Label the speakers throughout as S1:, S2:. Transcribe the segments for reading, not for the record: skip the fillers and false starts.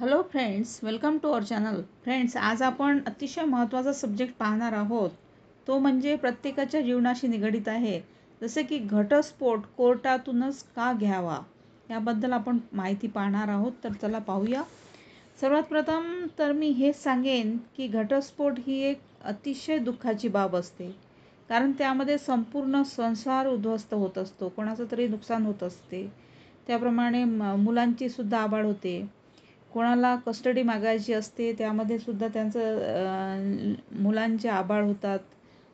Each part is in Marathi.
S1: Hello friends, welcome to our channel. Friends, आज आपण अतिशय महत्त्वाचा सब्जेक्ट पाहणार आहोत. तो म्हणजे प्रत्येकाच्या जीवनाशी निगडित आहे. जसे की घटस्फोट कोर्टातूनच का घ्यावा याबद्दल आपण माहिती पाहणार आहोत. तर चला पाहूया. सर्वात प्रथम तर मी हेच सांगेन की घटस्फोट ही एक अतिशय दुःखाची बाब असते. कारण त्यामध्ये संपूर्ण संसार उद्ध्वस्त होत असतो, कोणाचं तरी नुकसान होत असते. त्याप्रमाणे मुलांची सुद्धा आबाळ होते. कोणाला कस्टडी मागायची असते, त्यामध्ये सुद्धा त्यांचं मुलांचे आबाळ होतात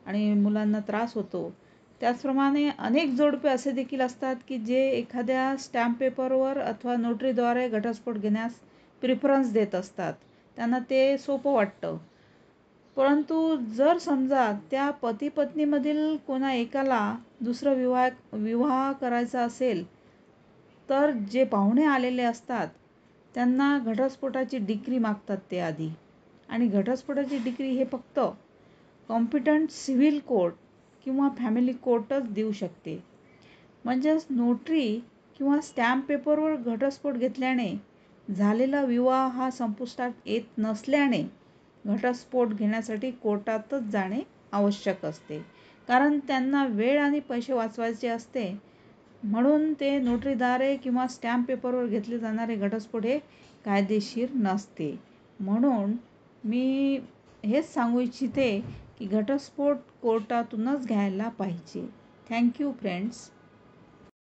S1: आणि मुलांना त्रास होतो. त्याचप्रमाणे अनेक जोडपे असे देखील असतात की जे एखाद्या स्टॅम्प पेपरवर अथवा नोटरीद्वारे घटस्फोट घेण्यास प्रिफरन्स देत असतात. त्यांना ते सोपं वाटतं. परंतु जर समजा त्या पती पत्नीमधील कोणा एकाला दुसरं विवाह करायचा असेल, तर जे पाहुणे आलेले असतात त्यांना घटस्फोटाची डिक्री मागतात ते आधी. आणि घटस्फोटाची डिक्री हे फक्त कॉम्पिटंट सिव्हिल कोर्ट किंवा फॅमिली कोर्टच देऊ शकते. म्हणजेच नोटरी किंवा स्टॅम्प पेपरवर घटस्फोट घेतल्याने झालेला विवाह हा संपुष्टात येत नसल्याने घटस्फोट घेण्यासाठी कोर्टातच जाणे आवश्यक असते. कारण त्यांना वेळ आणि पैसे वाचवायचे असते. म्हणून ते नोटरीद्वारे किंवा स्टॅम्प पेपरवर घेतले जाणारे घटस्फोट हे कायदेशीर नसते. म्हणून मी हेच सांगू इच्छिते की घटस्फोट कोर्टातूनच घ्यायला पाहिजे. Thank you friends.